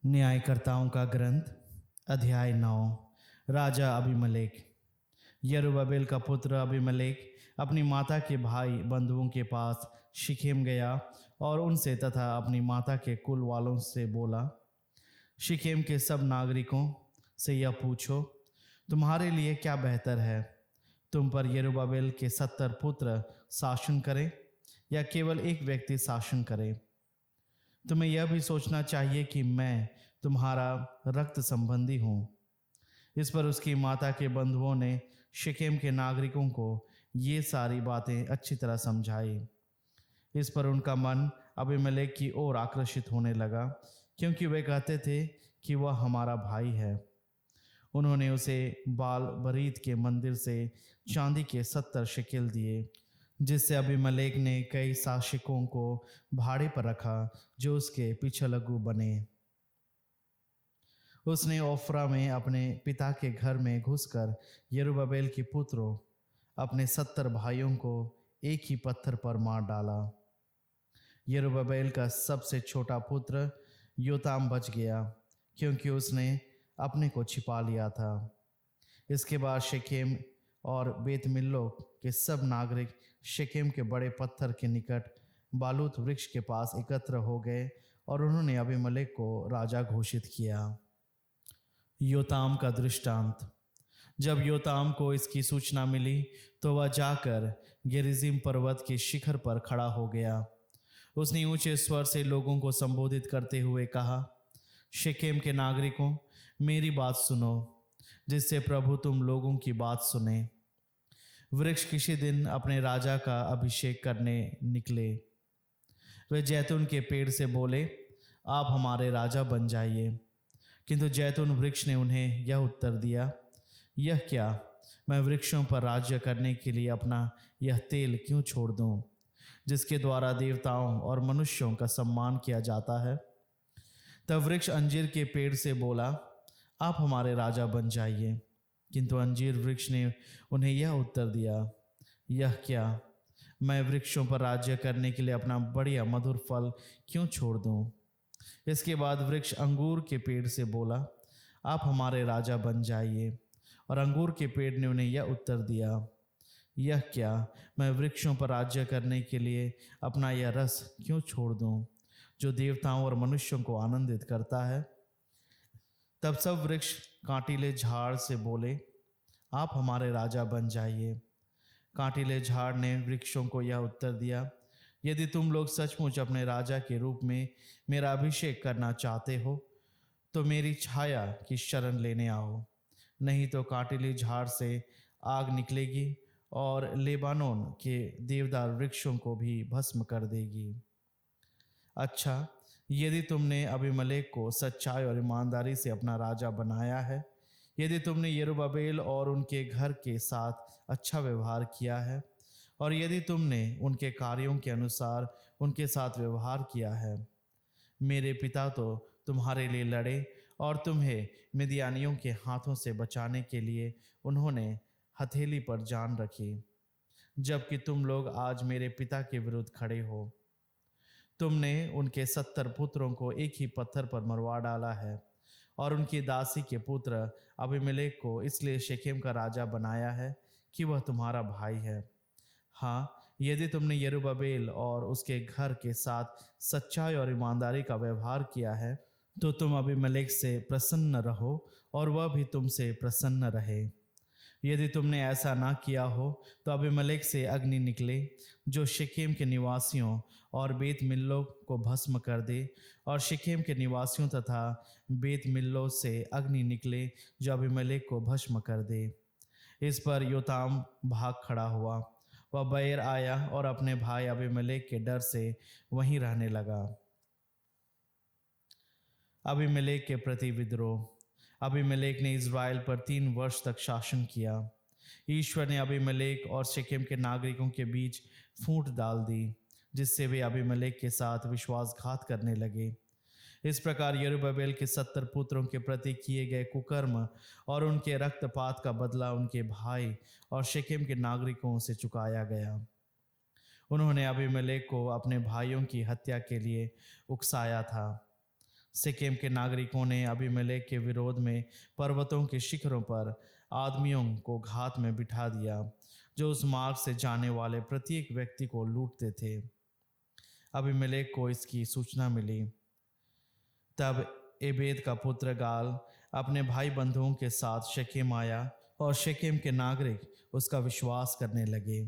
न्यायकर्ताओं का ग्रंथ अध्याय 9। राजा अबीमेलेक। यरूब्बाबेल का पुत्र अबीमेलेक अपनी माता के भाई बंधुओं के पास शिकेम गया और उनसे तथा अपनी माता के कुल वालों से बोला, शिकेम के सब नागरिकों से यह पूछो, तुम्हारे लिए क्या बेहतर है, तुम पर यरूब्बाबेल के 70 पुत्र शासन करें या केवल एक व्यक्ति शासन करे। तुम्हें यह भी सोचना चाहिए कि मैं तुम्हारा रक्त संबंधी हूँ। इस पर उसकी माता के बंधुओं ने शिकेम के नागरिकों को ये सारी बातें अच्छी तरह समझाई। इस पर उनका मन अबीमेलेक की ओर आकर्षित होने लगा, क्योंकि वे कहते थे कि वह हमारा भाई है। उन्होंने उसे बाल बरीत के मंदिर से चांदी के 70 शिकेल दिए, जिससे अबीमेलेक ने कई शासकों को भाड़े पर रखा जो उसके पिछलगू बने। उसने ओफ्रा में अपने पिता के घर में घुसकर यरूब्बाबेल के पुत्रों अपने 70 भाइयों को एक ही पत्थर पर मार डाला। यरूब्बाबेल का सबसे छोटा पुत्र योताम बच गया, क्योंकि उसने अपने को छिपा लिया था। इसके बाद शिकेम और बेत मिल्लो के सब नागरिक शिकेम के बड़े पत्थर के निकट बालूत वृक्ष के पास एकत्र हो गए और उन्होंने अबीमेलेक को राजा घोषित किया। योताम का दृष्टांत। जब योताम को इसकी सूचना मिली तो वह जाकर गेरिजिम पर्वत के शिखर पर खड़ा हो गया। उसने ऊंचे स्वर से लोगों को संबोधित करते हुए कहा, शिकेम के नागरिकों, मेरी बात सुनो, जिससे प्रभु तुम लोगों की बात सुने। वृक्ष किसी दिन अपने राजा का अभिषेक करने निकले। वे जैतून के पेड़ से बोले, आप हमारे राजा बन जाइए। किंतु जैतून वृक्ष ने उन्हें यह उत्तर दिया, यह क्या, मैं वृक्षों पर राज्य करने के लिए अपना यह तेल क्यों छोड़ दूं, जिसके द्वारा देवताओं और मनुष्यों का सम्मान किया जाता है। तब वृक्ष अंजीर के पेड़ से बोला, आप हमारे राजा बन जाइए। किंतु अंजीर वृक्ष ने उन्हें यह उत्तर दिया, यह क्या, मैं वृक्षों पर राज्य करने के लिए अपना बढ़िया मधुर फल क्यों छोड़ दूं। इसके बाद वृक्ष अंगूर के पेड़ से बोला, आप हमारे राजा बन जाइए। और अंगूर के पेड़ ने उन्हें यह उत्तर दिया, यह क्या, मैं वृक्षों पर राज्य करने के लिए अपना यह रस क्यों छोड़ दूं, जो देवताओं और मनुष्यों को आनंदित करता है। तब सब वृक्ष कांटीले झाड़ से बोले, आप हमारे राजा बन जाइए। कांटीले झाड़ ने वृक्षों को यह उत्तर दिया, यदि तुम लोग सचमुच अपने राजा के रूप में मेरा अभिषेक करना चाहते हो तो मेरी छाया की शरण लेने आओ, नहीं तो कांटीले झाड़ से आग निकलेगी और लेबानोन के देवदार वृक्षों को भी भस्म कर देगी। अच्छा, यदि तुमने अबीमेलेक को सच्चाई और ईमानदारी से अपना राजा बनाया है, यदि तुमने यरूब्बाबेल और उनके घर के साथ अच्छा व्यवहार किया है, और यदि तुमने उनके कार्यों के अनुसार उनके साथ व्यवहार किया है, मेरे पिता तो तुम्हारे लिए लड़े और तुम्हें मिद्यानियों के हाथों से बचाने के लिए उन्होंने हथेली पर जान रखी, जबकि तुम लोग आज मेरे पिता के विरुद्ध खड़े हो। तुमने उनके 70 पुत्रों को एक ही पत्थर पर मरवा डाला है और उनकी दासी के पुत्र अबीमेलेक को इसलिए शेकेम का राजा बनाया है कि वह तुम्हारा भाई है। हाँ, यदि तुमने यरूब्बाबेल और उसके घर के साथ सच्चाई और ईमानदारी का व्यवहार किया है तो तुम अबीमेलेक से प्रसन्न रहो और वह भी तुमसे प्रसन्न रहे। यदि तुमने ऐसा ना किया हो तो अबीमेलेक से अग्नि निकले जो शिकेम के निवासियों और बेत मिल्लो को भस्म कर दे, और शिकेम के निवासियों तथा बेत मिल्लो से अग्नि निकले जो अबीमेलेक को भस्म कर दे। इस पर योताम भाग खड़ा हुआ। वह बैर आया और अपने भाई अबीमेलेक के डर से वहीं रहने लगा। अबीमेलेक के प्रति विद्रोह। अबीमेलेक ने इज़राइल पर 3 वर्ष तक शासन किया। ईश्वर ने अबीमेलेक और शेकेम के नागरिकों के बीच फूट डाल दी, जिससे वे अबीमेलेक के साथ विश्वासघात करने लगे। इस प्रकार यरूब्बाबेल के 70 पुत्रों के प्रति किए गए कुकर्म और उनके रक्तपात का बदला उनके भाई और शेकेम के नागरिकों से चुकाया गया। उन्होंने अबीमेलेक को अपने भाइयों की हत्या के लिए उकसाया था। सिक्किम के नागरिकों ने अबीमेलेक के विरोध में पर्वतों के शिखरों पर आदमियों को घात में बिठा दिया, जो उस मार्ग से जाने वाले प्रत्येक व्यक्ति को लूटते थे। अबीमेलेक को इसकी सूचना मिली। तब एबेद का पुत्र गाल अपने भाई बंधुओं के साथ शेकेम आया और शेकेम के नागरिक उसका विश्वास करने लगे।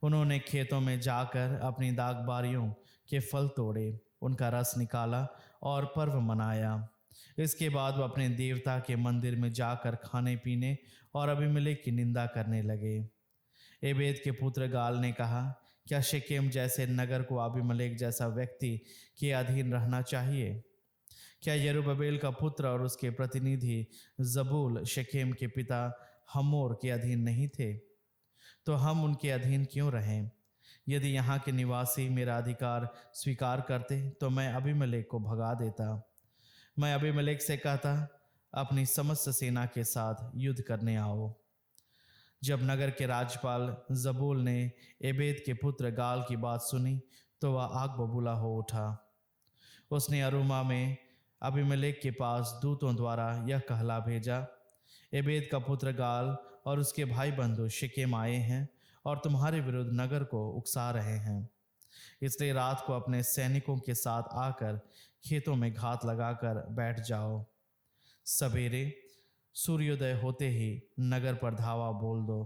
उन्होंने खेतों में जाकर अपनी दागबारियों के फल तोड़े, उनका रस निकाला और पर्व मनाया। इसके बाद वो अपने देवता के मंदिर में जाकर खाने पीने और अबीमेलेक की निंदा करने लगे। एबेद के पुत्र गाल ने कहा, क्या शेकेम जैसे नगर को अबीमेलेक जैसा व्यक्ति के अधीन रहना चाहिए? क्या यरूब्बाबेल का पुत्र और उसके प्रतिनिधि जबूल शेकेम के पिता हमोर के अधीन नहीं थे? तो हम उनके अधीन क्यों रहें? यदि यहाँ के निवासी मेरा अधिकार स्वीकार करते तो मैं अबीमेलेक को भगा देता। मैं अबीमेलेक से कहता, अपनी समस्त सेना के साथ युद्ध करने आओ। जब नगर के राज्यपाल जबूल ने एबेद के पुत्र गाल की बात सुनी तो वह आग बबूला हो उठा। उसने अरूमा में अबीमेलेक के पास दूतों द्वारा यह कहला भेजा, एबेद का पुत्र गाल और उसके भाई बंधु शेकेम आए हैं और तुम्हारे विरुद्ध नगर को उकसा रहे हैं। इसलिए रात को अपने सैनिकों के साथ आकर खेतों में घात लगाकर बैठ जाओ। सवेरे सूर्योदय होते ही नगर पर धावा बोल दो।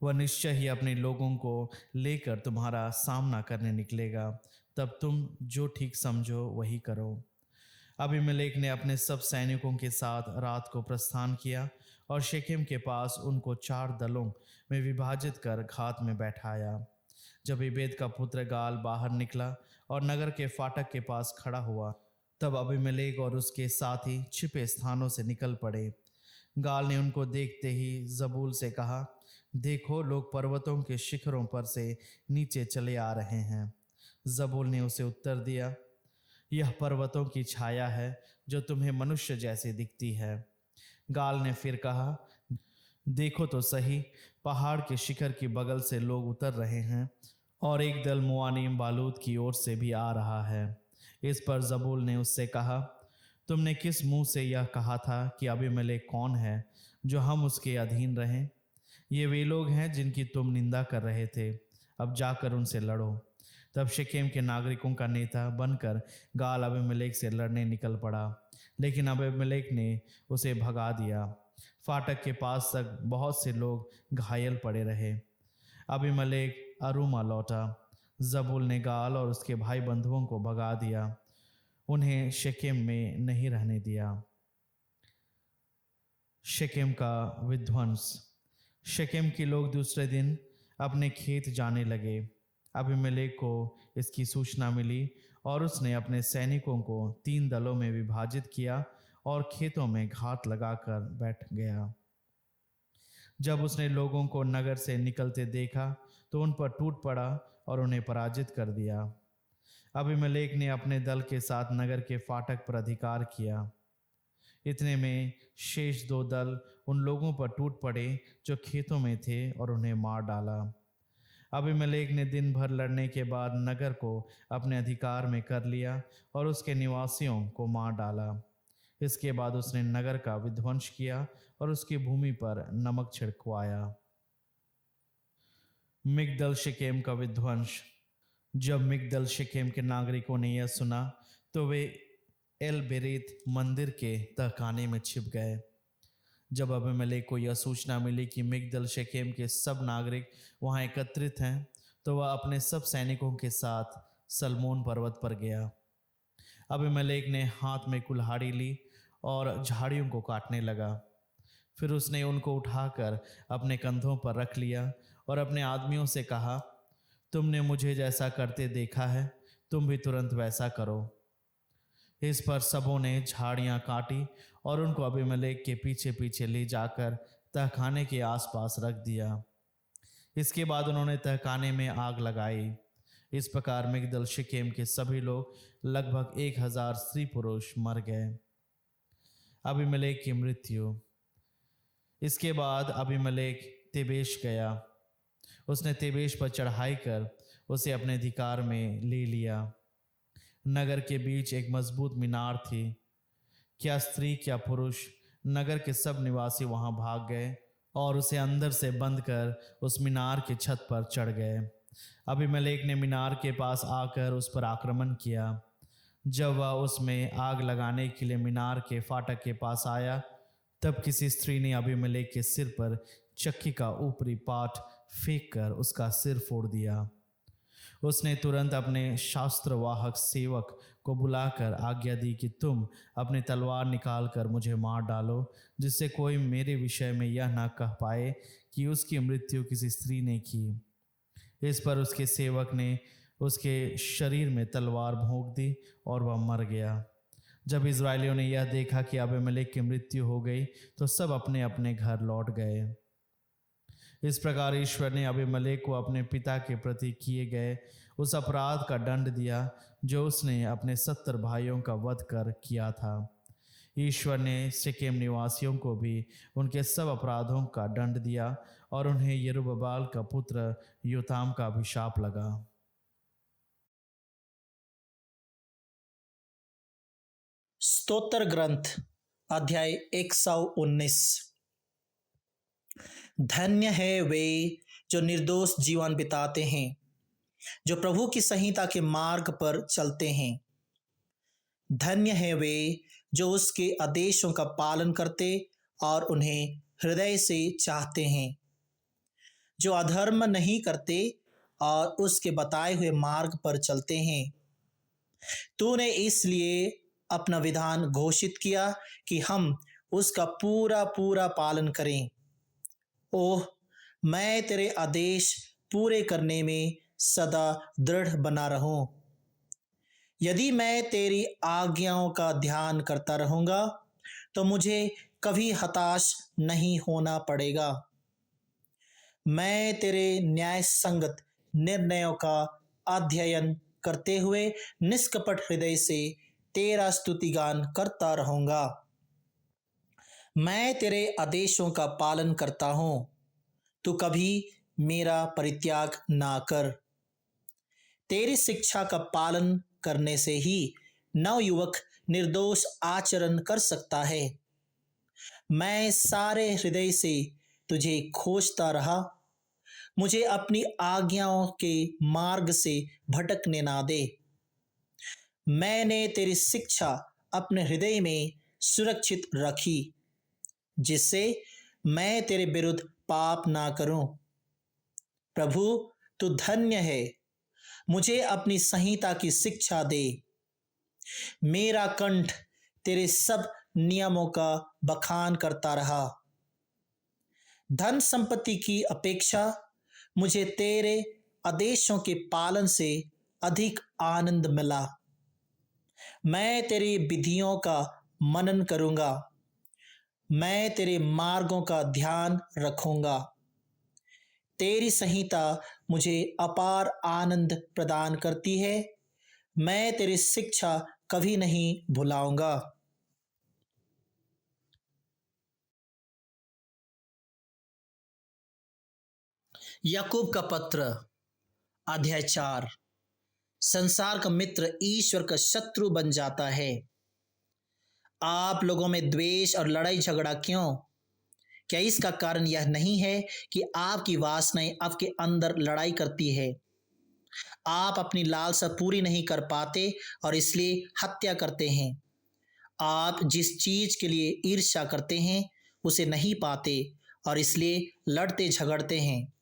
वह निश्चय ही अपने लोगों को लेकर तुम्हारा सामना करने निकलेगा। तब तुम जो ठीक समझो वही करो। अबीमेलेक ने अपने सब सैनिकों के साथ रात को प्रस्थान किया और शेकेम के पास उनको 4 दलों में विभाजित कर घात में बैठाया। जब एबेद का पुत्र गाल बाहर निकला और नगर के फाटक के पास खड़ा हुआ, तब अबीमेलेक और उसके साथी छिपे स्थानों से निकल पड़े। गाल ने उनको देखते ही जबूल से कहा, देखो, लोग पर्वतों के शिखरों पर से नीचे चले आ रहे हैं। जबूल ने उसे उत्तर दिया, यह पर्वतों की छाया है जो तुम्हें मनुष्य जैसे दिखती है। गाल ने फिर कहा, देखो तो सही, पहाड़ के शिखर की बगल से लोग उतर रहे हैं और एक दल मुआनीम बालूद की ओर से भी आ रहा है। इस पर जबूल ने उससे कहा, तुमने किस मुंह से यह कहा था कि अबीमेलेक कौन है जो हम उसके अधीन रहें? ये वे लोग हैं जिनकी तुम निंदा कर रहे थे। अब जाकर उनसे लड़ो। तब शेकेम के नागरिकों का नेता बनकर गाल अबीमेलेक से लड़ने निकल पड़ा, लेकिन अबीमेलेक ने उसे भगा दिया। फाटक के पास तक बहुत से लोग घायल पड़े रहे। अबीमेलेक अरूमा लौटा। जबूल ने गाल और उसके भाई बंधुओं को भगा दिया, उन्हें शेकेम में नहीं रहने दिया। शेकेम का विध्वंस। शेकेम के लोग दूसरे दिन अपने खेत जाने लगे। अबीमेलेक को इसकी सूचना मिली और उसने अपने सैनिकों को 3 दलों में विभाजित किया और खेतों में घात लगाकर बैठ गया। जब उसने लोगों को नगर से निकलते देखा तो उन पर टूट पड़ा और उन्हें पराजित कर दिया। अबीमेलेक ने अपने दल के साथ नगर के फाटक पर अधिकार किया। इतने में शेष 2 दल उन लोगों पर टूट पड़े जो खेतों में थे और उन्हें मार डाला। अबीमेलेक ने दिन भर लड़ने के बाद नगर को अपने अधिकार में कर लिया और उसके निवासियों को मार डाला। इसके बाद उसने नगर का विध्वंस किया और उसकी भूमि पर नमक छिड़कवाया। मिगदल शेकेम का विध्वंस। जब मिगदल शेकेम के नागरिकों ने यह सुना तो वे एल बेरीत मंदिर के तहखाने में छिप गए। जब अबीमेलेक को यह सूचना मिली कि मिगदल शेकेम के सब नागरिक वहां एकत्रित हैं, तो वह अपने सब सैनिकों के साथ सलमोन पर्वत पर गया। अबीमेलेक ने हाथ में कुल्हाड़ी ली और झाड़ियों को काटने लगा। फिर उसने उनको उठाकर अपने कंधों पर रख लिया और अपने आदमियों से कहा, तुमने मुझे जैसा करते देखा है, तुम भी तुरंत वैसा करो। इस पर सबों ने झाड़ियां काटी और उनको अबीमेलेक के पीछे पीछे ले जाकर तहखाने के आसपास रख दिया। इसके बाद उन्होंने तहखाने में आग लगाई। इस प्रकार मिगदल शेकेम के सभी लोग, लगभग 1000 स्त्री पुरुष मर गए। अबीमेलेक की मृत्यु। इसके बाद अबीमेलेक तेबेश गया। उसने तेबेश पर चढ़ाई कर उसे अपने अधिकार में ले लिया। नगर के बीच एक मजबूत मीनार थी। क्या स्त्री क्या पुरुष, नगर के सब निवासी वहां भाग गए और उसे अंदर से बंद कर उस मीनार की छत पर चढ़ गए। अबीमेलेक ने मीनार के पास आकर उस पर आक्रमण किया। जब वह उसमें आग लगाने के लिए मीनार के फाटक के पास आया, तब किसी स्त्री ने अबीमेलेक के सिर पर चक्की का ऊपरी पाट फेंक कर उसका सिर फोड़ दिया। उसने तुरंत अपने शास्त्रवाहक सेवक को बुलाकर आज्ञा दी कि तुम अपनी तलवार निकालकर मुझे मार डालो, जिससे कोई मेरे विषय में यह न कह पाए कि उसकी मृत्यु किसी स्त्री ने की। इस पर उसके सेवक ने उसके शरीर में तलवार भोंक दी और वह मर गया। जब इस्राएलियों ने यह देखा कि अबीमेलेक की मृत्यु हो गई, तो सब अपने अपने घर लौट गए। इस प्रकार ईश्वर ने अबीमेलेक को अपने पिता के प्रति किए गए उस अपराध का दंड दिया जो उसने अपने 70 भाइयों का वध कर किया था। ईश्वर ने शेकेम निवासियों को भी उनके सब अपराधों का दंड दिया और उन्हें यरूब्बाल का पुत्र योताम का अभिशाप लगा। स्तोत्र ग्रंथ अध्याय 119। धन्य है वे जो निर्दोष जीवन बिताते हैं, जो प्रभु की संहिता के मार्ग पर चलते हैं। धन्य है वे जो उसके आदेशों का पालन करते और उन्हें हृदय से चाहते हैं, जो अधर्म नहीं करते और उसके बताए हुए मार्ग पर चलते हैं। तूने इसलिए अपना विधान घोषित किया कि हम उसका पूरा पूरा पालन करें। ओह, मैं तेरे आदेश पूरे करने में सदा दृढ़ बना रहूं। यदि मैं तेरी आज्ञाओं का ध्यान करता रहूंगा तो मुझे कभी हताश नहीं होना पड़ेगा। मैं तेरे न्याय संगत निर्णयों का अध्ययन करते हुए निष्कपट हृदय से तेरा स्तुतिगान करता रहूंगा। मैं तेरे आदेशों का पालन करता हूं, तू कभी मेरा परित्याग ना कर। तेरी शिक्षा का पालन करने से ही नवयुवक निर्दोष आचरण कर सकता है। मैं सारे हृदय से तुझे खोजता रहा, मुझे अपनी आज्ञाओं के मार्ग से भटकने ना दे। मैंने तेरी शिक्षा अपने हृदय में सुरक्षित रखी, जिससे मैं तेरे विरुद्ध पाप ना करूं। प्रभु, तू धन्य है, मुझे अपनी संहिता की शिक्षा दे। मेरा कंठ तेरे सब नियमों का बखान करता रहा। धन संपत्ति की अपेक्षा मुझे तेरे आदेशों के पालन से अधिक आनंद मिला। मैं तेरी विधियों का मनन करूंगा, मैं तेरे मार्गों का ध्यान रखूंगा। तेरी संहिता मुझे अपार आनंद प्रदान करती है, मैं तेरी शिक्षा कभी नहीं भुलाऊंगा। याकूब का पत्र अध्याय 4। संसार का मित्र ईश्वर का शत्रु बन जाता है। आप लोगों में द्वेष और लड़ाई झगड़ा क्यों? क्या इसका कारण यह नहीं है कि आपकी वासनाएं आपके अंदर लड़ाई करती है? आप अपनी लालसा पूरी नहीं कर पाते और इसलिए हत्या करते हैं। आप जिस चीज के लिए ईर्ष्या करते हैं उसे नहीं पाते और इसलिए लड़ते झगड़ते हैं।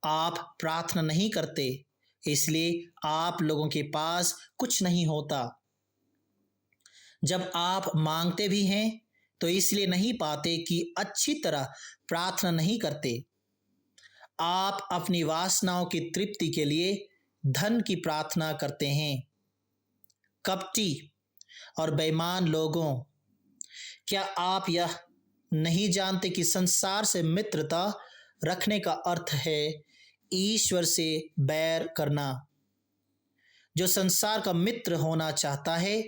आप प्रार्थना नहीं करते, इसलिए आप लोगों के पास कुछ नहीं होता। जब आप मांगते भी हैं तो इसलिए नहीं पाते कि अच्छी तरह प्रार्थना नहीं करते। आप अपनी वासनाओं की तृप्ति के लिए धन की प्रार्थना करते हैं। कपटी और बेईमान लोगों, क्या आप यह नहीं जानते कि संसार से मित्रता रखने का अर्थ है ईश्वर से बैर करना? जो संसार का मित्र होना चाहता है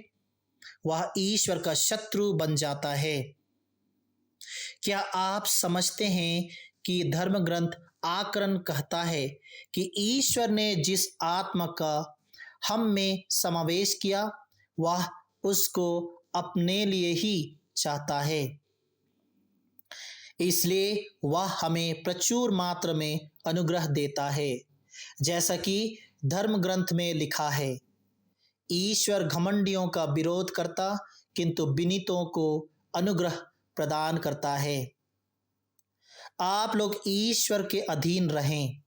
वह ईश्वर का शत्रु बन जाता है। क्या आप समझते हैं कि धर्म ग्रंथ आकरण कहता है कि ईश्वर ने जिस आत्मा का हम में समावेश किया, वह उसको अपने लिए ही चाहता है। इसलिए वह हमें प्रचुर मात्रा में अनुग्रह देता है। जैसा कि धर्म ग्रंथ में लिखा है, ईश्वर घमंडियों का विरोध करता, किंतु विनीतों को अनुग्रह प्रदान करता है। आप लोग ईश्वर के अधीन रहें,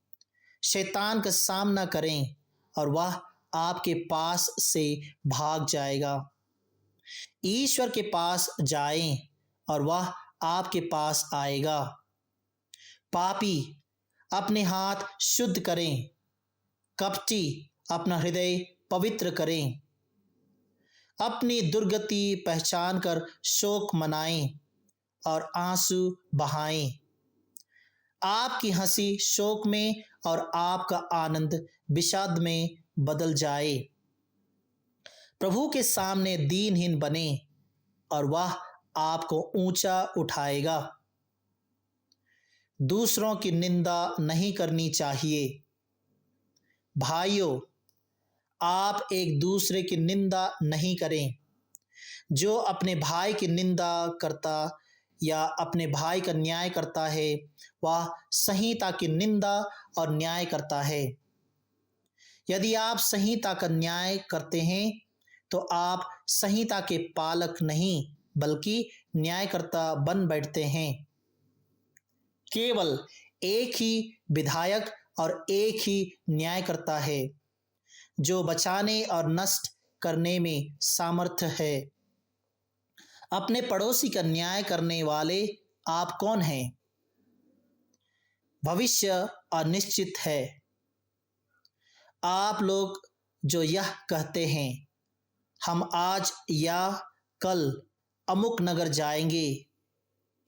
शैतान का सामना करें और वह आपके पास से भाग जाएगा। ईश्वर के पास जाएं और वह आपके पास आएगा। पापी अपने हाथ शुद्ध करें, कपटी अपना हृदय पवित्र करें। अपनी दुर्गति पहचान कर शोक मनाएं और आंसू बहाएं। आपकी हंसी शोक में और आपका आनंद विषाद में बदल जाए। प्रभु के सामने दीनहीन बने और वह आपको ऊंचा उठाएगा। दूसरों की निंदा नहीं करनी चाहिए। भाइयों, आप एक दूसरे की निंदा नहीं करें। जो अपने भाई की निंदा करता या अपने भाई का न्याय करता है, वह संहिता की निंदा और न्याय करता है। यदि आप संहिता का न्याय करते हैं तो आप संहिता के पालक नहीं बल्कि न्यायकर्ता बन बैठते हैं। केवल एक ही विधायक और एक ही न्यायकर्ता है जो बचाने और नष्ट करने में सामर्थ्य है। अपने पड़ोसी का न्याय करने वाले आप कौन हैं? भविष्य अनिश्चित है। आप लोग जो यह कहते हैं, हम आज या कल अमुक नगर जाएंगे,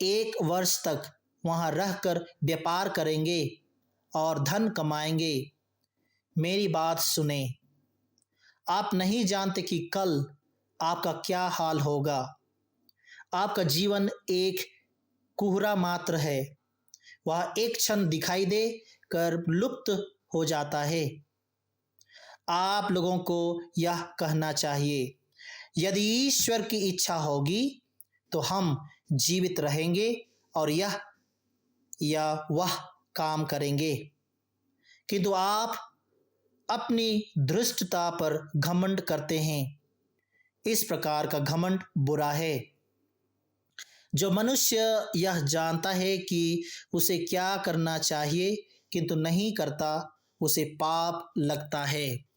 1 वर्ष तक वहां रहकर व्यापार करेंगे और धन कमाएंगे, मेरी बात सुने। आप नहीं जानते कि कल आपका क्या हाल होगा। आपका जीवन एक कुहरा मात्र है, वह एक क्षण दिखाई दे कर लुप्त हो जाता है। आप लोगों को यह कहना चाहिए, यदि ईश्वर की इच्छा होगी तो हम जीवित रहेंगे और यह या वह काम करेंगे। किंतु आप अपनी धृष्टता पर घमंड करते हैं। इस प्रकार का घमंड बुरा है। जो मनुष्य यह जानता है कि उसे क्या करना चाहिए किंतु नहीं करता, उसे पाप लगता है।